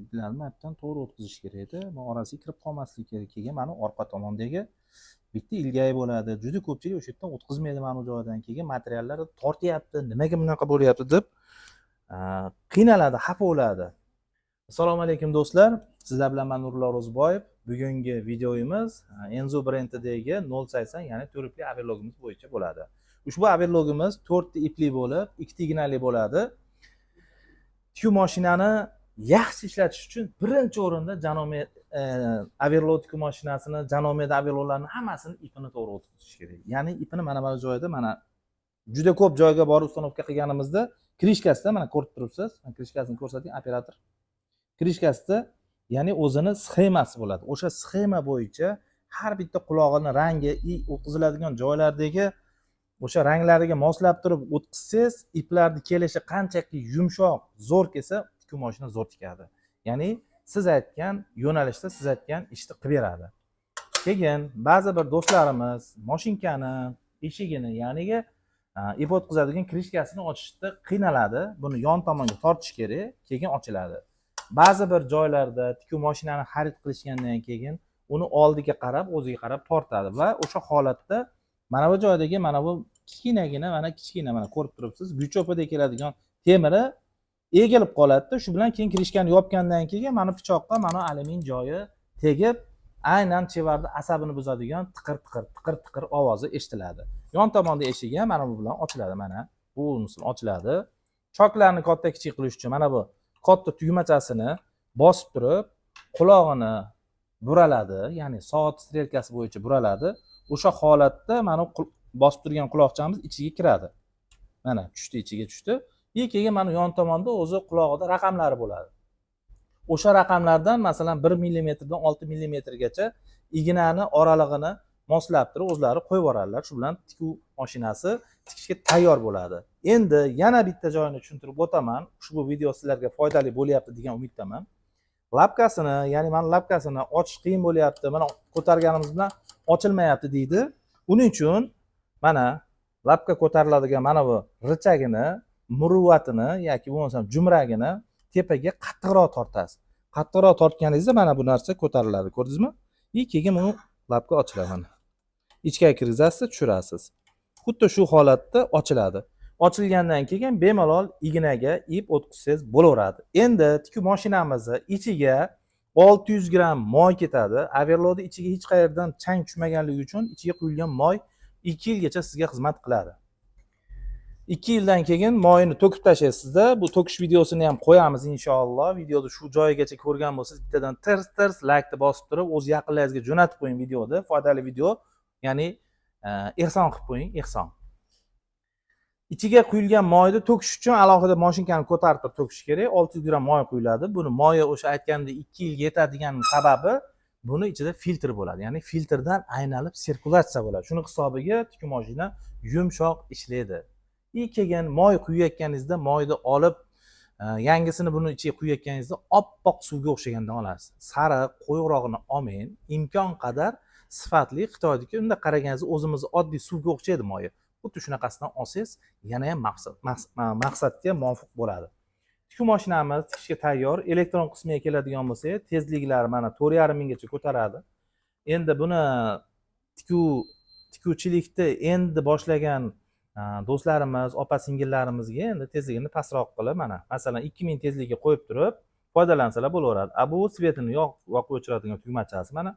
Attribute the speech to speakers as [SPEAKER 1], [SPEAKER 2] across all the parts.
[SPEAKER 1] iplarni martdan to'g'ri o'tkazish kerak edi. Bu orasiga kirib qolmasligi kerak. Keyin mana orqa tomondagi bitta ilgay bo'ladi. Juda ko'pchilik o'sha yerdan o'tkazmaydi mana bu joydan. Keyin materiallar tortyapti, nimaga bunaqa bo'lyapti deb qiynaladi, xafa bo'ladi. Assalomu alaykum do'stlar. Sizlar bilan men Nurullo Ro'zboyev. Bugungi videomiz Enzo brendidagi 080, ya'ni 4 ipli overlockimiz bo'yicha bo'ladi. Ushbu overlockimiz 4 ta ipli bo'lib, 2 ta ignali bo'ladi. Tikuv mashinani yaxshi ishlatish uchun birinchi o'rinda Janome overlock tikuv mashinasini, Janomed overlocklarni hammasini ipini to'g'ri o'tkazish kerak. Ya'ni ipini mana bu joyda mana juda ko'p joyga borib ustanovka qilganimizda krishkasida mana ko'rib turibsiz. Men krishkasini ko'rsating operator. Krishkasida ya'ni o'zini sxemasi bo'ladi. O'sha sxema bo'yicha har bitta qulog'ini rangi, o'tkaziladigan joylardagi o'sha ranglariga moslab turib o'tkazsangiz, iplarning kelishi qanchaki yumshoq, zo'r kelsa, tikuv mashina zo'r tikadi. Ya'ni siz aytgan yo'nalishda siz aytgan ishni qilib beradi. Keyin ba'zi bir do'stlarimiz mashinkani eshigini, ya'niga ip o'tkazadigan krishkasini ochishda qiynaladi. Buni yon tomonga tortish kerak, keyin ochiladi. Ba'zi bir joylarda tikuv mashinani xarid qilishgandan keyin uni oldiga qarab, o'ziga qarab tortadi va o'sha holatda mana bu joydagi mana bu kichkinagina mana ko'rib turibsiz, guchopada keladigan temiri egilib qoladi. Shu bilan keyin krishkani yopgandan keyin mana pichoqqa mana alyumin joyi tegib, aynan chevarda asabini buzadigan tiqir ovozi eshitiladi. Yon tomonda eshigi ham mana bu bilan ochiladi. Mana bu misol ochiladi. Choklarni katta kichik qilish uchun mana bu katta tugmachasini bosib turib, qulog'ini buraladi, ya'ni soat strelkasi bo'yicha buraladi. O'sha holatda mana bosib turgan quloqchamiz ichiga kiradi. Mana tushdi, ichiga tushdi. Keyin mana yon tomonda o'zi quloqida raqamlari bo'ladi. O'sha raqamlardan masalan 1 mm dan 6 mm gacha ignani oralig'ini moslab turib o'zlari qo'yib yuboradilar. Shu bilan tikuv mashinasi tikishga tayyor bo'ladi. Endi yana bitta joyini tushuntirib o'taman. Ushbu video sizlarga foydali bo'lyapti degan umiddaman. Lapkasini, ya'ni mana lapkasini ochish qiyin bo'lyapti. Mana ko'targanimiz bilan ochilmayapti deydi. Uning uchun mana lapka ko'tariladigan mana bu richagini, muruvvatini yoki bo'lmasam jumragini tepaga qattiqroq tortasiz. Qattiqroq tortganingizda mana bu narsa ko'tariladi. Ko'rdingizmi? Keyin bu lapka ochiladi mana. Ichga kirgizasiz, tushirasiz. Xuddi shu holatda ochiladi. Ochilgandan keyin bemalol ignaga ip o'tkazsangiz bo'laveradi. Endi tikuv mashinamizni ichiga 600 gram moy ketadi. Overlockning ichiga hech qayerdan chang tushmaganligi uchun ichiga quyilgan moy 2 yilgacha sizga xizmat qiladi. 2 yildan keyin moyini to'kib tashlaysizda, bu to'kish videosini ham qo'yamiz inshaalloh. Videoni shu joyigacha ko'rgan bo'lsangiz, bittadan tirs like bosib turib, o'z yaqinlaringizga jo'natib qo'ying videoni. Foydali video, ya'ni ehson qilib qo'ying, ehson. Ichiga quyilgan moyni to'kish uchun alohida mashinkani ko'tarib turib to'kish kerak. 600 gram moy quyiladi. Buni moyi o'sha aytgandek 2 yilga yetadigan sababi buni ichida filtr bo'ladi. Ya'ni filtrdan aynalib sirkulyatsiya bo'ladi. Shuni hisobiga tikuv mashina yumshoq ishlaydi. Keyin moy quyayotganingizda moyni olib yangisini buni ichiga quyayotganingizda oppoq suvga o'xshagandan olasiz. Sariq, qo'yroqni olmang. Imkon qadar sifatli Xitoydagi unda qaraganingizda o'zimiz oddiy suvga o'xshaydi moyi. Xuddi shunaqasidan olsangiz, yana ham maqsadga muvofiq bo'ladi. Tikuv mashinamiz tikishga tayyor. Elektron qismiga keladigan bo'lsak, tezliklari mana 4,5 minggacha ko'taradi. Endi buni tikuvchilikni endi boshlagan do'stlarimiz, opa-singillarimizga endi tezligini pastroq qilib, mana masalan 2000 tezlikka qo'yib turib foydalansalar bo'laveradi. Bu svetini yoqib o'chiradigan tugmachasi mana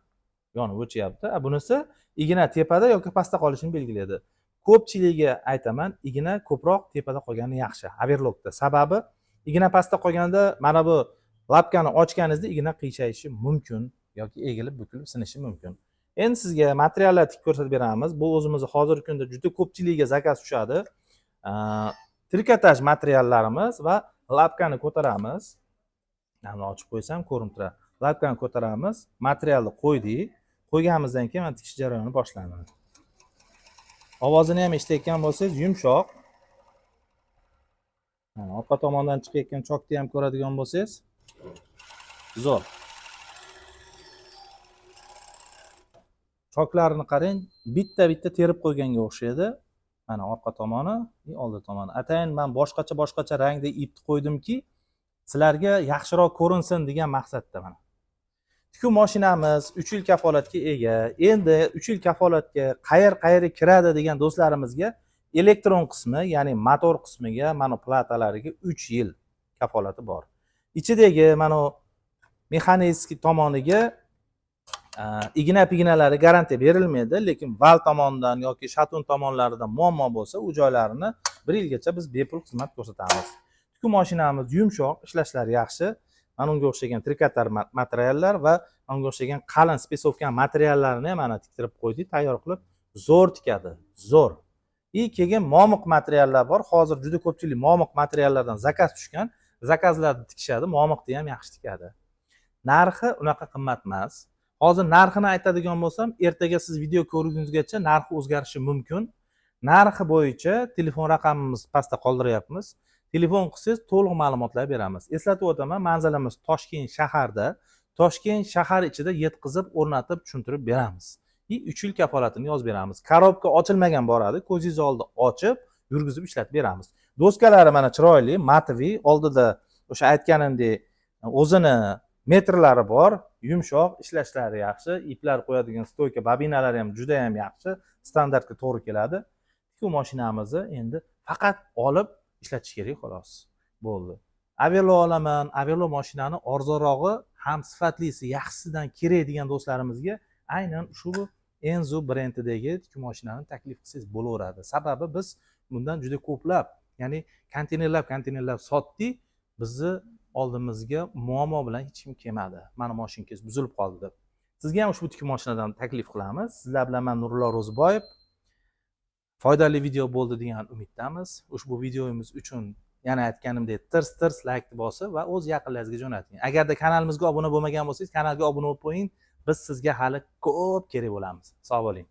[SPEAKER 1] yonib o'chyapti. Bunisi igna tepada yoki pastda qolishini belgilaydi. Ko'pchiligiga aytaman, igna ko'proq tepada qolgani yaxshi overlockda. Sababi igna pastda qolganda mana bu lapkani ochganingizda igna qiyshayishi mumkin yoki egilib, bukilib sinishi mumkin. Endi sizga materiallar tikib ko'rsatib beramiz. Bu o'zimiz hozirgi kunda juda ko'pchiligiga zakaz tushadi. Trikotaj materiallarimiz va lapkani ko'taramiz. Mana ochib qo'ysam ko'rinib turadi. Lapkani ko'taramiz, materialni qo'ydik. Qo'yganimizdan keyin mana tikish jarayoni boshlanadi. Ovozini ham eshitayotgan bo'lsangiz, yumshoq. Mana orqa tomondan chiqayotgan chokni ham ko'radigan bo'lsangiz, zo'r. Choklarini qarang, bitta terib qo'yganga o'xshaydi. Mana orqa tomoni, oldi tomoni. Atayin men boshqacha rangda ipni qo'ydimki, sizlarga yaxshiroq ko'rinsin degan maqsadda mana. Tikuv mashinamiz 3 yil kafolatga ega. Endi 3 yil kafolatga qayerga kiradi degan do'stlarimizga elektron qismi, ya'ni motor qismiga, mana platalariga 3 yil kafolati bor. Ichidagi mana mexanik tomoniga igna-pignalari garantiya berilmaydi, lekin val tomonidan yoki shatun tomonlaridan muammo bo'lsa, u joylarini 1 yilgacha biz bepul xizmat ko'rsatamiz. Tikuv mashinamiz yumshoq, ishlashlari yaxshi. Mana unga o'xshagan trikotar materiallar va unga o'xshagan qalin spesovkan materiallarni ham mana tiktirib qo'ydik, tayyor qilib zo'r tikadi, zo'r. Keyin momiq materiallar bor. Hozir juda ko'pchilik momiq materiallardan zakaz tushgan. Zakazlarni tikishadi, momiqni ham yaxshi tikadi. Narxi unaqa qimmat emas. Hozir narxini aytadigan bo'lsam, ertaga siz video ko'rguningizgacha narxi o'zgarishi mumkin. Narxi bo'yicha telefon raqamimiz pastda qoldiryapmiz. Telefon qilsangiz to'liq ma'lumotlar beramiz. Eslatib o'taman, manzilimiz Toshkent shaharda. Toshkent shahar ichida yetkazib, o'rnatib, tushuntirib beramiz. 3 yil kafolatini yozib beramiz. Korobka ochilmagan boradi, ko'zingiz oldida ochib, yurgizib ishlatib beramiz. Do'skalari mana chiroyli, matviy, oldida o'sha aytganimdek o'zini metrlari bor, yumshoq, ishlashlari yaxshi, iplar qo'yadigan stoyka, bobinalari ham juda ham yaxshi, standartga to'g'ri keladi. Tikuv mashinamizni endi faqat olib ishlatish kerak xolos. Bo'ldi. Avelo olaman, Avelo mashinani arzonrog'i, ham sifatlisi, yaxshisidan kerak degan do'stlarimizga aynan shu Enzo brendidagi tikuv mashinani taklif qilsangiz bo'laveradi. Sababi biz bundan juda ko'plab, ya'ni konteynerlab sotdik. Bizni oldimizga muammo bilan hech kim kelmadi. Mana mashinangiz buzilib qoldi deb. Sizga ham ushbu tikuv mashinadan taklif qilamiz. Sizlar bilan men Nurullo Ro'ziboyev. Foydali video bo'ldi degan umiddamiz. Ushbu videomiz uchun yana aytganimdek tirs like bosib va o'z yaqinlaringizga jo'nating. Agarda kanalimizga obuna bo'lmagan bo'lsangiz, kanalga obuna bo'lib qo'ying. Biz sizga hali ko'p kerak bo'lamiz. Sog' bo'ling.